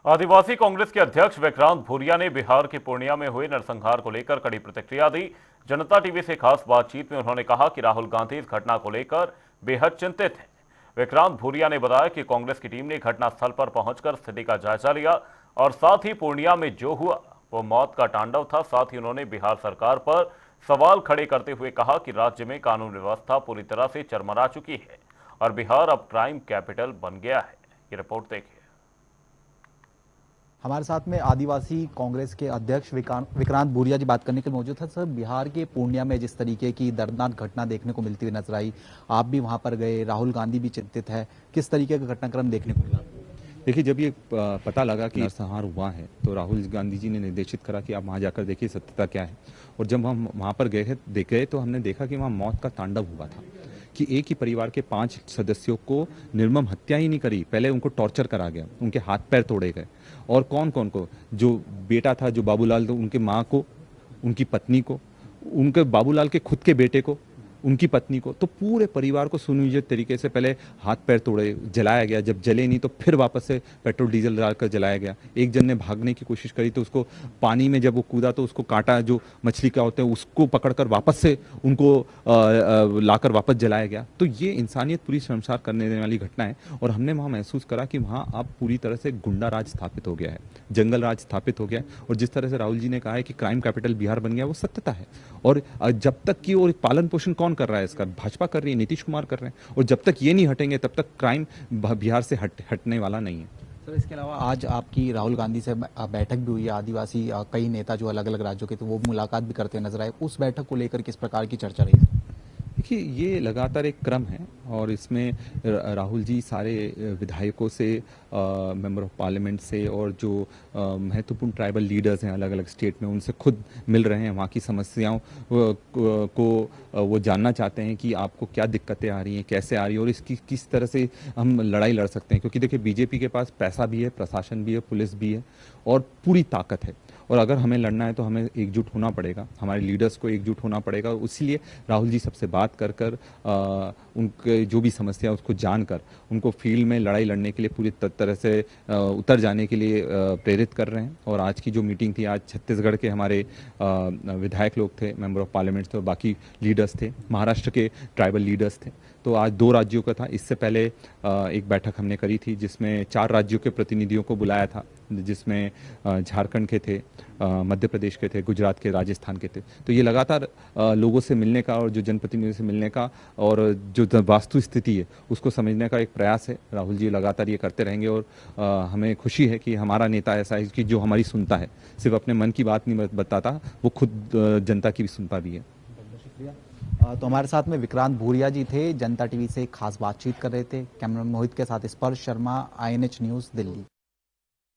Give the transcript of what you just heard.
आदिवासी कांग्रेस के अध्यक्ष विक्रांत भूरिया ने बिहार के पूर्णिया में हुए नरसंहार को लेकर कड़ी प्रतिक्रिया दी। जनता टीवी से खास बातचीत में उन्होंने कहा कि राहुल गांधी इस घटना को लेकर बेहद चिंतित हैं। विक्रांत भूरिया ने बताया कि कांग्रेस की टीम ने घटनास्थल पर पहुंचकर स्थिति का जायजा लिया और साथ ही पूर्णिया में जो हुआ वो मौत का तांडव था। साथ ही उन्होंने बिहार सरकार पर सवाल खड़े करते हुए कहा कि राज्य में कानून व्यवस्था पूरी तरह से चरमरा चुकी है और बिहार अब क्राइम कैपिटल बन गया है। ये रिपोर्ट देखिए। हमारे साथ में आदिवासी कांग्रेस के अध्यक्ष विक्रांत भूरिया जी बात करने के लिए मौजूद है। सर, बिहार के पूर्णिया में जिस तरीके की दर्दनाक घटना देखने को मिलती हुई नजर आई, आप भी वहां पर गए, राहुल गांधी भी चिंतित है, किस तरीके का घटनाक्रम देखने को मिला? देखिए, जब ये पता लगा कि नरसंहार हुआ है तो राहुल गांधी जी ने निर्देशित करा कि आप वहाँ जाकर देखिए सत्यता क्या है। और जब हम वहाँ पर गए तो हमने देखा कि वहाँ मौत का तांडव हुआ था, कि एक ही परिवार के 5 सदस्यों को निर्मम हत्या ही नहीं करी, पहले उनको टॉर्चर करा गया, उनके हाथ पैर तोड़े गए। और कौन कौन को, जो बेटा था, जो बाबूलाल, तो उनके माँ को, उनकी पत्नी को, उनके बाबूलाल के खुद के बेटे को, उनकी पत्नी को, तो पूरे परिवार को सुनियोजित तरीके से पहले हाथ पैर तोड़े, जलाया गया। जब जले नहीं तो फिर वापस से पेट्रोल डीजल डालकर जलाया गया। एक जन ने भागने की कोशिश करी तो उसको पानी में जब वो कूदा तो उसको कांटा, जो मछली का होता है, उसको पकड़कर वापस से उनको लाकर वापस जलाया गया। तो ये इंसानियत पूरी शर्मसार करने देने वाली घटना है। और हमने वहाँ महसूस करा कि वहाँ अब पूरी तरह से गुंडा राज स्थापित हो गया है, जंगल राज स्थापित हो गया है। और जिस तरह से राहुल जी ने कहा है कि क्राइम कैपिटल बिहार बन गया, वो सत्यता है। और जब तक कि, और पालन पोषण कौन कर रहा है इसका? भाजपा कर रही है, नीतीश कुमार कर रहे हैं। और जब तक ये नहीं हटेंगे तब तक क्राइम बिहार से हटने वाला नहीं है। सर, इसके अलावा आज आपकी राहुल गांधी से बैठक भी हुई है। आदिवासी कई नेता जो अलग अलग राज्यों के थे वो मुलाकात भी करते नजर आए। उस बैठक को लेकर किस प्रकार की चर्चा रही? देखिए, ये लगातार एक क्रम है और इसमें राहुल जी सारे विधायकों से, मेंबर ऑफ पार्लियामेंट से, और जो महत्वपूर्ण ट्राइबल लीडर्स हैं अलग अलग स्टेट में, उनसे खुद मिल रहे हैं। वहाँ की समस्याओं को वो जानना चाहते हैं कि आपको क्या दिक्कतें आ रही हैं, कैसे आ रही है, और इसकी किस तरह से हम लड़ाई लड़ सकते हैं। क्योंकि देखिए, बीजेपी के पास पैसा भी है, प्रशासन भी है, पुलिस भी है और पूरी ताकत है। और अगर हमें लड़ना है तो हमें एकजुट होना पड़ेगा, हमारे लीडर्स को एकजुट होना पड़ेगा। इसीलिए राहुल जी सबसे बात कर उनके जो भी समस्या है उसको जानकर उनको फील्ड में लड़ाई लड़ने के लिए पूरी तरह से उतर जाने के लिए प्रेरित कर रहे हैं। और आज की जो मीटिंग थी, आज छत्तीसगढ़ के हमारे विधायक लोग थे, मेंबर ऑफ पार्लियामेंट थे, बाकी लीडर्स थे, महाराष्ट्र के ट्राइबल लीडर्स थे। तो आज 2 राज्यों का था। इससे पहले एक बैठक हमने करी थी जिसमें 4 राज्यों के प्रतिनिधियों को बुलाया था, जिसमें झारखंड के थे, मध्य प्रदेश के थे, गुजरात के, राजस्थान के थे। तो ये लगातार लोगों से मिलने का और जो जनप्रतिनिधियों से मिलने का और जो वास्तु स्थिति है उसको समझने का एक प्रयास है। राहुल जी लगातार ये करते रहेंगे। और हमें खुशी है कि हमारा नेता ऐसा है कि जो हमारी सुनता है, सिर्फ अपने मन की बात नहीं बताता, वो खुद जनता की भी सुनता भी है। तो हमारे साथ में विक्रांत भूरिया जी थे, जनता टीवी से खास बातचीत कर रहे थे। कैमरा मोहित के साथ स्पर्श शर्मा, INH न्यूज़, दिल्ली।